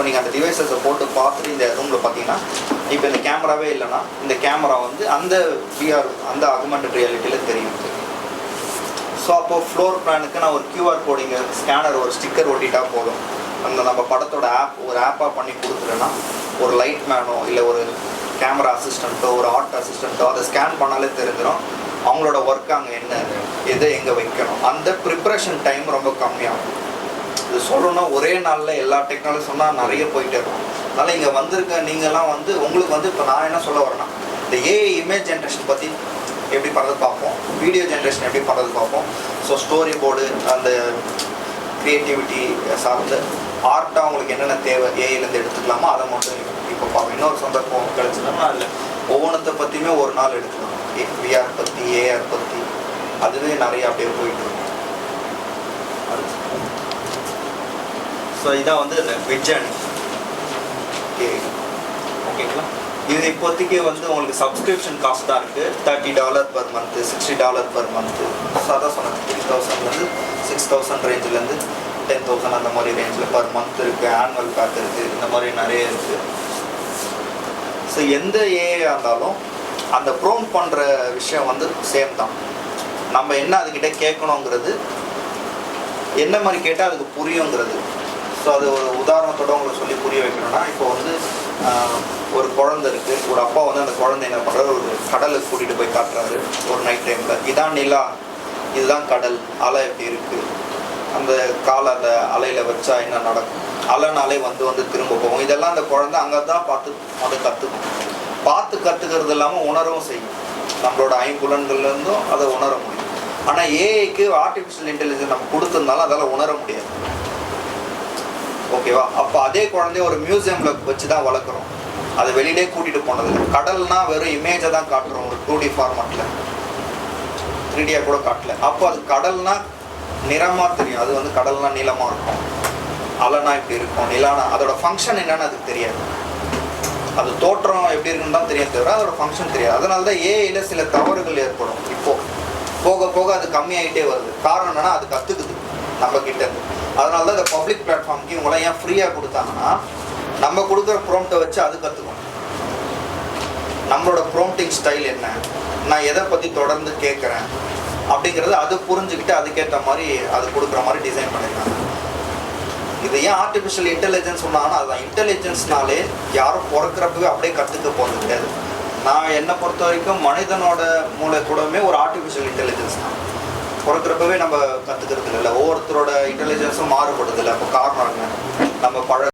நீங்கள் அந்த டிவைசஸை போட்டு பார்த்துட்டு இந்த ரூமில் பார்த்தீங்கன்னா இப்போ இந்த கேமராவே இல்லைன்னா இந்த கேமரா வந்து அந்த விஆர் அந்த ஆகுமெண்டட் ரியாலிட்டியில் தெரியும். ஸோ அப்போது ஃப்ளோர் பிளானுக்கு நான் ஒரு QR கோடிங்க ஸ்கேனர் ஒரு ஸ்டிக்கர் ஒட்டிட்டா போதும். அந்த நம்ம படத்தோட ஒரு ஆப்பாக பண்ணி கொடுத்துட்டேன்னா ஒரு லைட் மேனோ இல்லை ஒரு கேமரா அசிஸ்டண்ட்டோ ஒரு ஆர்ட் அசிஸ்டண்ட்டோ அதை ஸ்கேன் பண்ணாலே தெரிஞ்சிடும் அவங்களோட ஒர்க் அங்கே என்ன, எதை எங்கே வைக்கணும். அந்த ப்ரிப்ரேஷன் டைம் ரொம்ப கம்மியாகும். இது சொல்லணும்னா ஒரே நாளில் எல்லா டெக்னாலஜி சொன்னால் நிறைய போயிட்டே இருக்கும். அதனால் இங்கே வந்திருக்க நீங்கள்லாம் வந்து உங்களுக்கு வந்து இப்போ நான் என்ன சொல்ல வரேன்னா இந்த ஏஐ இமேஜ் ஜென்ரேஷன் பற்றி எப்படி பண்ணுறது பார்ப்போம், வீடியோ ஜென்ரேஷன் எப்படி பண்ணுறது பார்ப்போம். ஸோ ஸ்டோரி போர்டு அந்த க்ரியேட்டிவிட்டி சார்ந்த ஆர்ட்டாக உங்களுக்கு என்னென்ன தேவை ஏஐலேருந்து எடுத்துக்கலாமோ அதை மட்டும் இப்போ பார்ப்போம். இன்னொரு சந்தர்ப்பம் கிடச்சிதுன்னா அதில் ஒவ்வொன்றத்தை பற்றியுமே ஒரு நாள் எடுக்கலாம். விஆர் பற்றி ஏஆர் பற்றி அதுவே நிறைய அப்படியே போயிட்டு இருக்கும். ஸோ இதான் வந்து இந்த விஜன் ஓகேங்களா. இது இப்போதைக்கு வந்து உங்களுக்கு சப்ஸ்கிரிப்ஷன் காஸ்ட் தான் இருக்குது. $30 per month, $60 per month. So அதான் சொன்னேன் 3000 6000 ரேஞ்சிலேருந்து 10,000 அந்த மாதிரி ரேஞ்சில் பர் மந்த் இருக்குது. ஆனுவல் பேக் இருக்குது, இந்த மாதிரி நிறைய இருக்குது. ஸோ எந்த ஏஐயாக இருந்தாலும் அந்த ப்ரோம்ப்ட் பண்ணுற விஷயம் வந்து சேம் தான். நம்ம என்ன அதுக்கிட்ட கேட்கணுங்கிறது, என்ன மாதிரி கேட்டால் அதுக்கு புரியுங்கிறது. ஸோ அது ஒரு உதாரணத்தோடு உங்களுக்கு சொல்லி புரிய வைக்கணும்னா இப்போ வந்து ஒரு குழந்தை இருக்குது. ஒரு அப்பா வந்து அந்த குழந்தை என்ன பண்ணுறாரு, ஒரு கடலுக்கு கூட்டிகிட்டு போய் காட்டுறாரு ஒரு நைட் டைமில். இதான் நிலா, இதுதான் கடல், அலை எப்படி இருக்குது, அந்த காலை அந்த அலையில் வச்சா என்ன நடக்கும், அலைனாலே வந்து திரும்ப போகும். இதெல்லாம் அந்த குழந்தை அங்கே தான் பார்த்து கற்றுக்கும். பார்த்து கற்றுக்கிறது இல்லாமல் உணரவும் செய்யும். நம்மளோட ஐம்புலன்கள்லேருந்தும் அதை உணர முடியும். ஆனால் ஏஐக்கு ஆர்டிஃபிஷியல் இன்டெலிஜென்ஸ் நம்ம கொடுத்துருந்தாலும் அதால் உணர முடியாது. ஓகேவா. அப்போ அதே குழந்தைய ஒரு மியூசியமில் வச்சு தான் வளர்க்குறோம். அதை வெளியிலே கூட்டிகிட்டு போனதில்லை. கடல்னா வெறும் இமேஜை தான் காட்டுறோம், ஒரு 2D ஃபார்மேட்டில், 3Dயாக கூட காட்டல. அப்போ அது கடல்னா நிறமாக தெரியும். அது வந்து கடல்னா நீளமாக இருக்கும், அலைனா இப்படி இருக்கும், நிலானா அதோட ஃபங்க்ஷன் என்னன்னு அதுக்கு தெரியாது. அது தோற்றம் எப்படி இருக்குன்னு தான் தெரியும் தவிர அதோட ஃபங்க்ஷன் தெரியாது. அதனால தான் ஏஐயில் சில தவறுகள் ஏற்படும். இப்போது போக போக அது கம்மியாகிட்டே வருது. காரணம் என்னென்னா அது கற்றுக்குது நம்மக்கிட்ட. அதனால தான் இந்த பப்ளிக் பிளாட்ஃபார்முக்கு இவங்களாம் ஏன் ஃப்ரீயாக கொடுத்தாங்கன்னா நம்ம கொடுக்குற ப்ரோம்ப்டை வச்சு அது கற்றுக்கணும். நம்மளோட ப்ரோம்ப்டிங் ஸ்டைல் என்ன, நான் எதை பற்றி தொடர்ந்து கேட்குறேன் அப்படிங்கிறது அது புரிஞ்சுக்கிட்டு அதுக்கேற்ற மாதிரி அது கொடுக்குற மாதிரி டிசைன் பண்ணியிருக்காங்க. இது ஏன் ஆர்டிஃபிஷியல் இன்டெலிஜென்ஸ் சொன்னாங்கன்னா அதுதான். இன்டெலிஜென்ஸ்னாலே யாரும் பிறக்கிறப்பவே அப்படியே கற்றுக்க போகிறது கிடையாது. நான் என்னை பொறுத்த வரைக்கும் மனிதனோட மூளை கூடவே ஒரு ஆர்டிஃபிஷியல் இன்டெலிஜென்ஸ் தான். பிறக்கிறப்பவே நம்ம கற்றுக்கிறது இல்லை. ஒவ்வொருத்தரோட இன்டெலிஜென்ஸும் மாறுபடுது இல்லை. அப்போ காரணம் என்ன, நம்ம